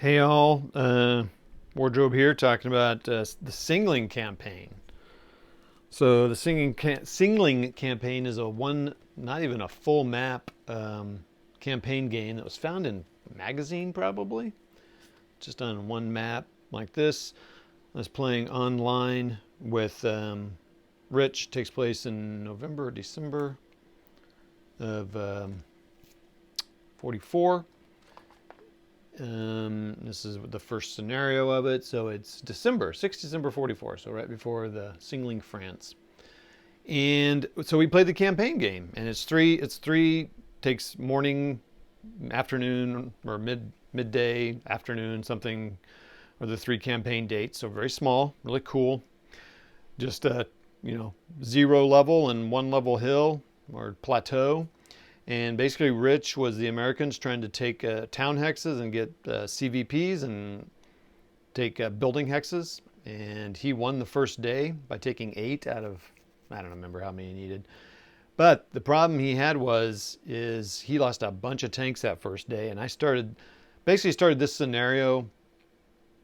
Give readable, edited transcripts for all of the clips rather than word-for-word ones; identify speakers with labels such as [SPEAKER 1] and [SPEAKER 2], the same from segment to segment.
[SPEAKER 1] Hey all, Wardrobe here talking about the singling campaign. So the singling campaign is a one, not even a full map campaign game that was found in a magazine probably, just on one map like this. I was playing online with Rich. Takes place in November or December of 44. This is the first scenario of it. So it's December, 6 December 44. So right before the singling France. And so we played the campaign game, and takes morning, afternoon, or midday, afternoon, something, or the three campaign dates. So very small, really cool. Just zero level and one level hill or plateau. And basically, Rich was the Americans trying to take town hexes and get CVPs and take building hexes. And he won the first day by taking 8 out of, I don't remember how many he needed. But the problem he had is he lost a bunch of tanks that first day. And I started this scenario.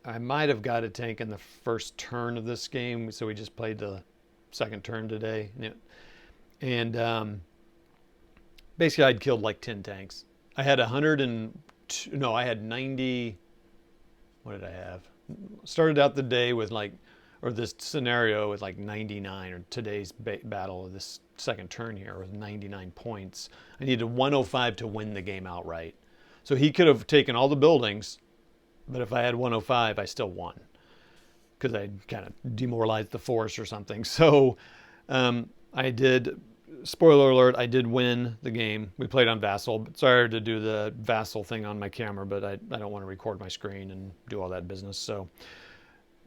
[SPEAKER 1] I might have got a tank in the first turn of this game. So we just played the second turn today. And basically, I'd killed like 10 tanks. I had 102, no, I had 90. What did I have? Started out the day with this scenario with like 99, or today's battle of this second turn here with 99 points. I needed 105 to win the game outright. So he could have taken all the buildings, but if I had 105, I still won because I kind of demoralized the force or something. So I did. Spoiler alert, I did win the game. We played on Vassal. Sorry to do the Vassal thing on my camera, but I don't want to record my screen and do all that business. So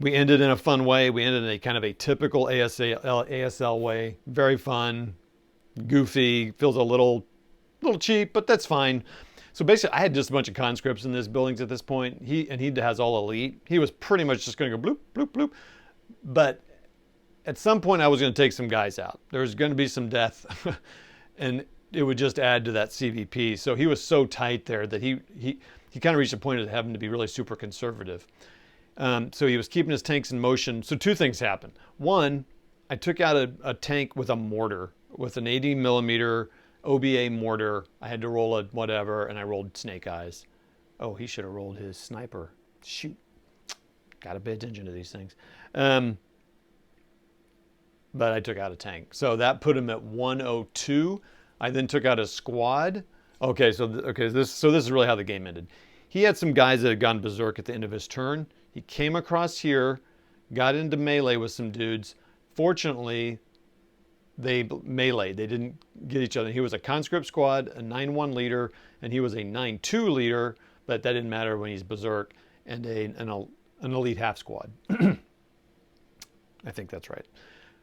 [SPEAKER 1] we ended in a fun way. We ended in a kind of a typical ASL way. Very fun, goofy, feels a little cheap, but that's fine. So basically, I had just a bunch of conscripts in this buildings at this point. He has all elite. He was pretty much just going to go bloop, bloop, bloop. But at some point I was going to take some guys out. There was going to be some death and it would just add to that CVP. So he was so tight there that he kind of reached a point of having to be really super conservative. So he was keeping his tanks in motion. So two things happened. One, I took out a tank with a mortar, with an 80 millimeter OBA mortar. I had to roll a whatever, and I rolled snake eyes. Oh, he should have rolled his sniper. Shoot. Got to pay attention to these things. But I took out a tank. So that put him at 102. I then took out a squad. Okay, this is really how the game ended. He had some guys that had gone berserk at the end of his turn. He came across here, got into melee with some dudes. Fortunately, they meleeed. They didn't get each other. He was a conscript squad, a 9-1 leader, and he was a 9-2 leader, but that didn't matter when he's berserk, and an elite half squad. I think that's right.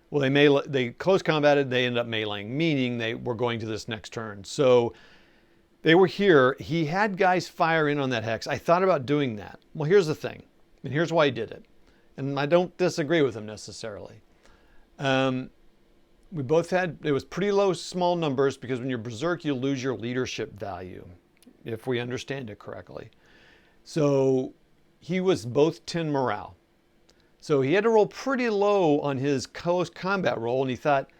[SPEAKER 1] Well, they close combated. They ended up meleeing, meaning they were going to this next turn. So they were here. He had guys fire in on that hex. I thought about doing that. Well, here's the thing, and here's why he did it. And I don't disagree with him necessarily. We both had, it was pretty low, small numbers, because when you're berserk, you lose your leadership value, if we understand it correctly. So he was both 10 morale. So he had to roll pretty low on his close combat roll, and he thought,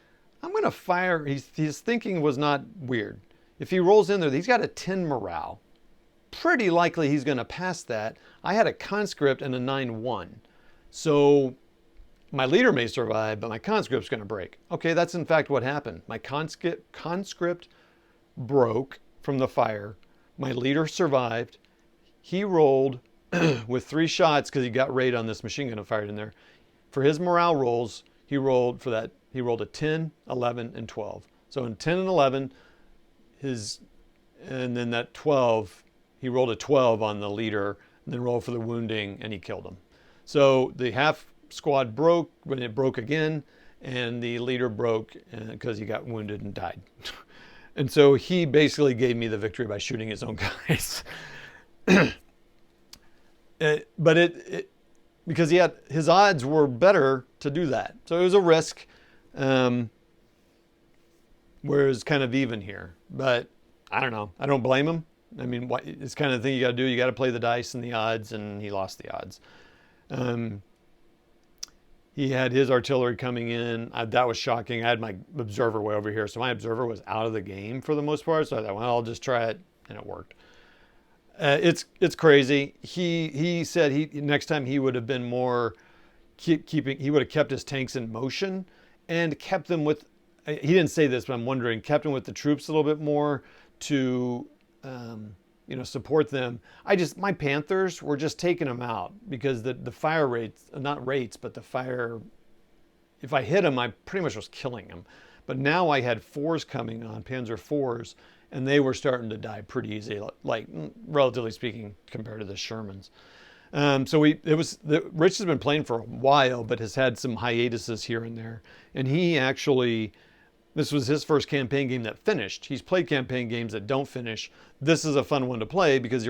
[SPEAKER 1] I'm going to fire. His thinking was not weird. If he rolls in there, he's got a 10 morale. Pretty likely he's going to pass that. I had a conscript and a 9-1. So my leader may survive, but my conscript's going to break. Okay, that's in fact what happened. My conscript broke from the fire. My leader survived. He rolled with 3 shots because he got raid on this machine gun and fired in there. For his morale rolls, he rolled a 10, 11, and 12. So in 10 and 11, and then that 12, he rolled a 12 on the leader, and then rolled for the wounding, and he killed him. So the half squad broke when it broke again, and the leader broke because he got wounded and died. And so he basically gave me the victory by shooting his own guys. Because his odds were better to do that. So it was a risk, where it was kind of even here. But I don't know. I don't blame him. I mean, it's kind of the thing you got to do. You got to play the dice and the odds, and he lost the odds. He had his artillery coming in. That was shocking. I had my observer way over here, so my observer was out of the game for the most part. So I thought, well, I'll just try it, and it worked. It's crazy. He said next time he would have been more keeping. He would have kept his tanks in motion and kept them with. He didn't say this, but I'm wondering, kept them with the troops a little bit more to support them. My Panthers were just taking them out because the fire rates, not rates, but the fire, if I hit them, I pretty much was killing them. But now I had 4s coming on, Panzer 4s, and they were starting to die pretty easy, like relatively speaking, compared to the Shermans. Rich has been playing for a while, but has had some hiatuses here and there. And this was his first campaign game that finished. He's played campaign games that don't finish. This is a fun one to play because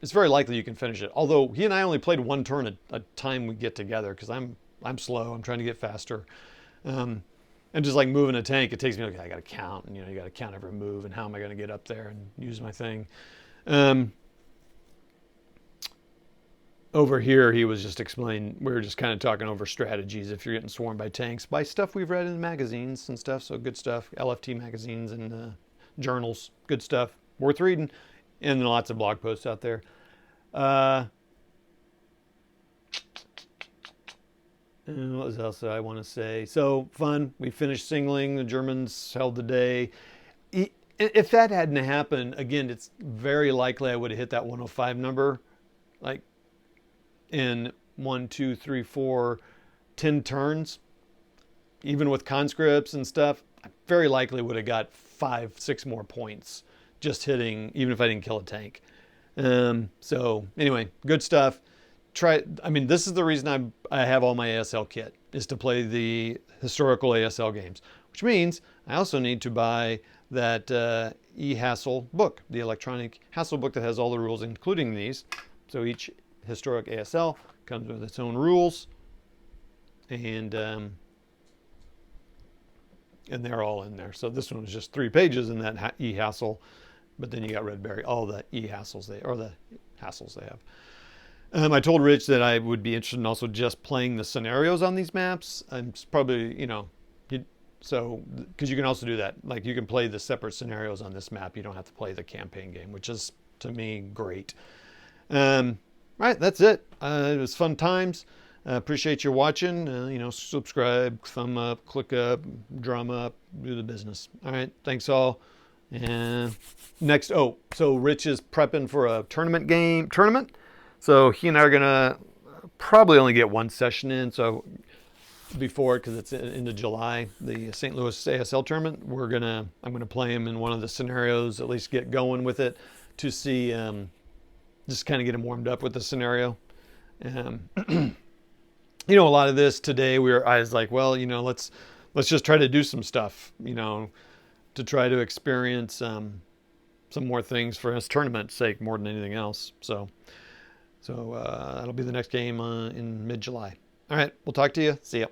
[SPEAKER 1] it's very likely you can finish it. Although he and I only played one turn a time we get together because I'm slow. I'm trying to get faster. And just like moving a tank, it takes me, I got to count, and you got to count every move, and how am I going to get up there and use my thing. Over here, he was just explaining, we were just kind of talking over strategies if you're getting swarmed by tanks, by stuff we've read in magazines and stuff. So good stuff, LFT magazines and journals, good stuff, worth reading, and lots of blog posts out there. And what else I want to say? So fun. We finished singling. The Germans held the day. If that hadn't happened, again, it's very likely I would have hit that 105 number, like in 1, 2, 3, 4, 10 turns. Even with conscripts and stuff, I very likely would have got 5, 6 more points just hitting, even if I didn't kill a tank. So anyway, good stuff. This is the reason I have all my ASL kit, is to play the historical ASL games, which means I also need to buy that HASL book, the electronic HASL book that has all the rules, including these. So each historic ASL comes with its own rules, and they're all in there. So this one was just 3 pages in that HASL, but then you got Redberry, all the HASLs the hassles they have. I told Rich that I would be interested in also just playing the scenarios on these maps. I'm probably, because you can also do that. Like, you can play the separate scenarios on this map. You don't have to play the campaign game, which is, to me, great. All right, that's it. It was fun times. Appreciate you watching. Subscribe, thumb up, click up, drum up, do the business. All right, thanks all. And so Rich is prepping for a tournament. So he and I are gonna probably only get 1 session in. So before, because it's into July, the St. Louis ASL tournament, I'm gonna play him in one of the scenarios, at least get going with it, to see, just kind of get him warmed up with the scenario. A lot of this today, I was like, well, let's just try to do some stuff, to try to experience some more things for his tournament's sake more than anything else. So that'll be the next game in mid-July. All right, we'll talk to you. See ya.